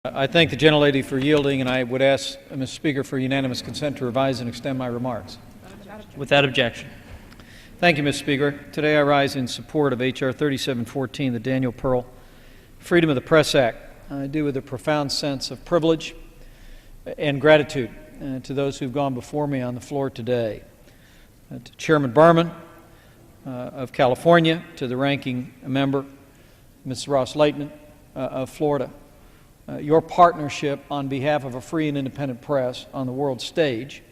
I thank the gentlelady for yielding, and I would ask Mr. Speaker for unanimous consent to revise and extend my remarks. Without objection. Thank you, Mr. Speaker. Today I rise in support of H.R. 3714, the Daniel Pearl Freedom of the Press Act. I do with a profound sense of privilege and gratitude to those who've gone before me on the floor today. To Chairman Berman of California, to the ranking member, Ms. Ross Laitman of Florida. Your partnership on behalf of a free and independent press on the world stage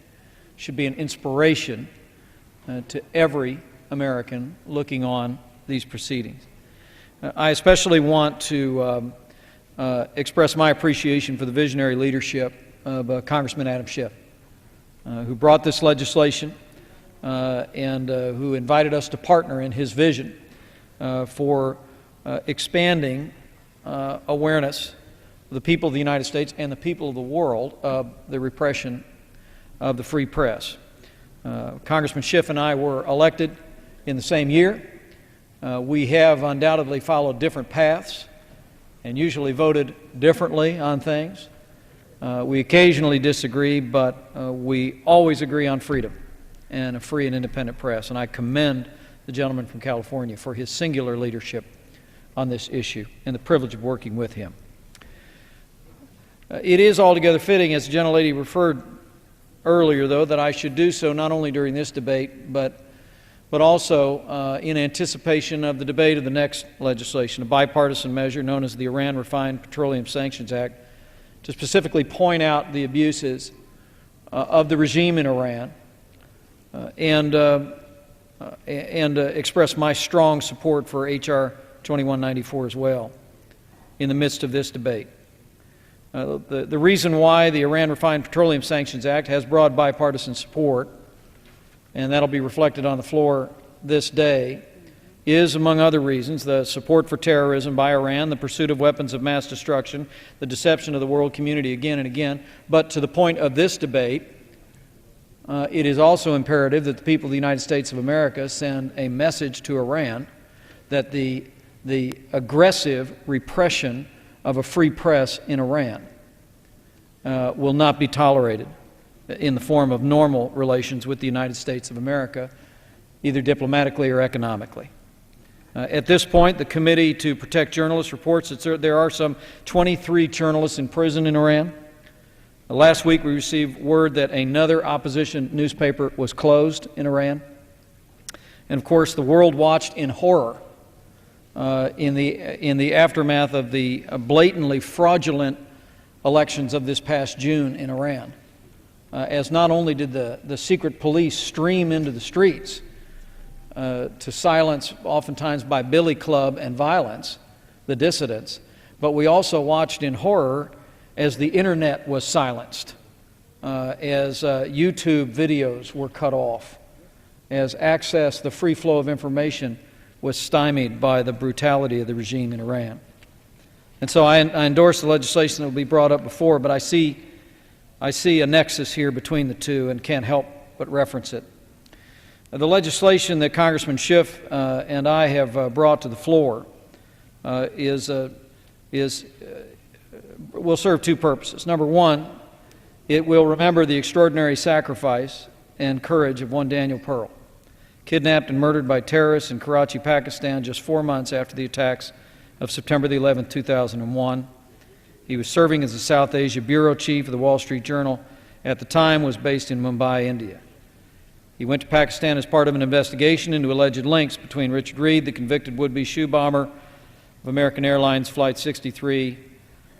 should be an inspiration to every American looking on these proceedings. I especially want to express my appreciation for the visionary leadership of Congressman Adam Schiff, who brought this legislation and who invited us to partner in his vision for expanding awareness of the people of the United States and the people of the world of the repression of the free press. Congressman Schiff and I were elected in the same year. We have undoubtedly followed different paths and usually voted differently on things. We occasionally disagree, but we always agree on freedom and a free and independent press. And I commend the gentleman from California for his singular leadership on this issue and the privilege of working with him. It is altogether fitting, as the gentlelady referred earlier, though, that I should do so not only during this debate, but also in anticipation of the debate of the next legislation, a bipartisan measure known as the Iran Refined Petroleum Sanctions Act, to specifically point out the abuses of the regime in Iran and express my strong support for H.R. 2194 as well in the midst of this debate. The reason why the Iran Refined Petroleum Sanctions Act has broad bipartisan support, and that'll be reflected on the floor this day, is, among other reasons, the support for terrorism by Iran, the pursuit of weapons of mass destruction, the deception of the world community again and again. But to the point of this debate, it is also imperative that the people of the United States of America send a message to Iran that the aggressive repression of a free press in Iran will not be tolerated in the form of normal relations with the United States of America, either diplomatically or economically. At this point, the Committee to Protect Journalists reports that there are some 23 journalists in prison in Iran. Last week, we received word that another opposition newspaper was closed in Iran. And of course, the world watched in horror in the aftermath of the blatantly fraudulent elections of this past June in Iran, as not only did the secret police stream into the streets to silence, oftentimes by billy club and violence, the dissidents, but we also watched in horror as the internet was silenced, as YouTube videos were cut off, as access, the free flow of information was stymied by the brutality of the regime in Iran. And so I endorse the legislation that will be brought up before, but I see a nexus here between the two and can't help but reference it. The legislation that Congressman Schiff and I have brought to the floor will serve two purposes. Number one, it will remember the extraordinary sacrifice and courage of one Daniel Pearl, kidnapped and murdered by terrorists in Karachi, Pakistan, just 4 months after the attacks of September the 11th, 2001. He was serving as the South Asia bureau chief of the Wall Street Journal. At the time, was based in Mumbai, India. He went to Pakistan as part of an investigation into alleged links between Richard Reed, the convicted would-be shoe bomber of American Airlines Flight 63,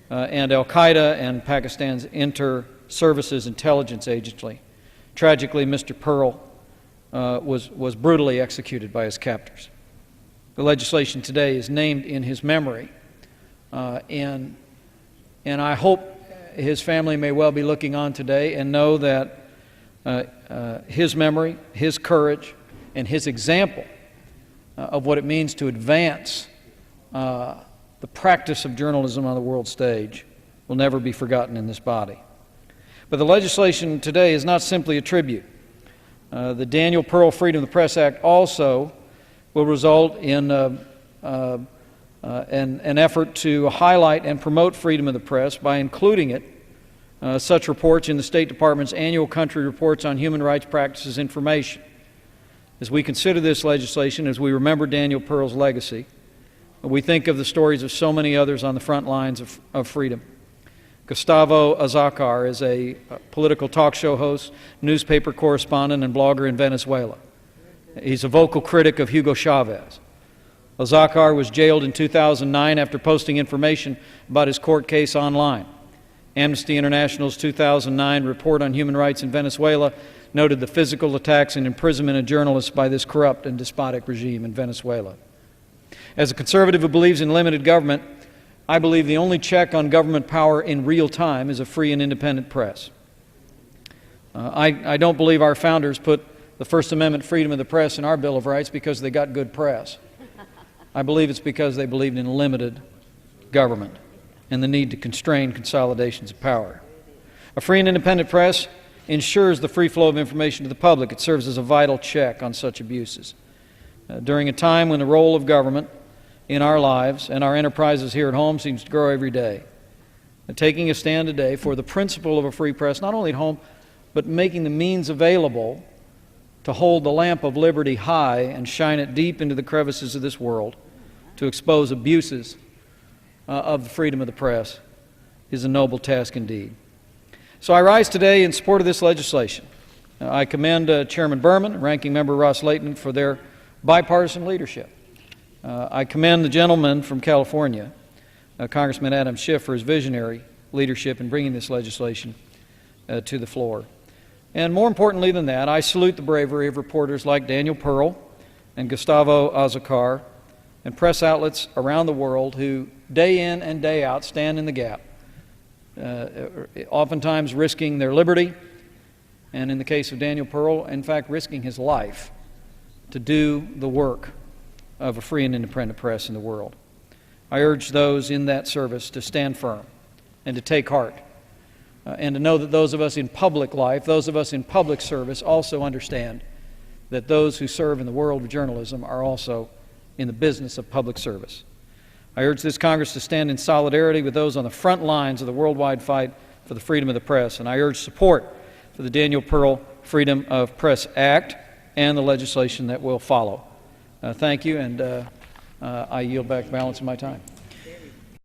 and Al-Qaeda and Pakistan's Inter-Services Intelligence Agency. Tragically, Mr. Pearl was brutally executed by his captors. The legislation today is named in his memory, and I hope his family may well be looking on today and know that his memory, his courage, and his example of what it means to advance the practice of journalism on the world stage will never be forgotten in this body. But the legislation today is not simply a tribute. The Daniel Pearl Freedom of the Press Act also will result in an effort to highlight and promote freedom of the press by including such reports in the State Department's annual country reports on human rights practices information. As we consider this legislation, as we remember Daniel Pearl's legacy, we think of the stories of so many others on the front lines of freedom. Gustavo Azacar is a political talk show host, newspaper correspondent, and blogger in Venezuela. He's a vocal critic of Hugo Chavez. Azacar was jailed in 2009 after posting information about his court case online. Amnesty International's 2009 report on human rights in Venezuela noted the physical attacks and imprisonment of journalists by this corrupt and despotic regime in Venezuela. As a conservative who believes in limited government, I believe the only check on government power in real time is a free and independent press. I don't believe our founders put the First Amendment freedom of the press in our Bill of Rights because they got good press. I believe it's because they believed in limited government and the need to constrain consolidations of power. A free and independent press ensures the free flow of information to the public. It serves as a vital check on such abuses. During a time when the role of government in our lives and our enterprises here at home seems to grow every day, taking a stand today for the principle of a free press, not only at home, but making the means available to hold the lamp of liberty high and shine it deep into the crevices of this world to expose abuses of the freedom of the press is a noble task indeed. So I rise today in support of this legislation. I commend Chairman Berman and Ranking Member Ross Layton for their bipartisan leadership. I commend the gentleman from California, Congressman Adam Schiff, for his visionary leadership in bringing this legislation to the floor. And more importantly than that, I salute the bravery of reporters like Daniel Pearl and Gustavo Azacar and press outlets around the world who day in and day out stand in the gap, oftentimes risking their liberty, and in the case of Daniel Pearl, in fact, risking his life to do the work of a free and independent press in the world. I urge those in that service to stand firm and to take heart and to know that those of us in public life, those of us in public service also understand that those who serve in the world of journalism are also in the business of public service. I urge this Congress to stand in solidarity with those on the front lines of the worldwide fight for the freedom of the press, and I urge support for the Daniel Pearl Freedom of Press Act and the legislation that will follow. Thank you, and I yield back the balance of my time.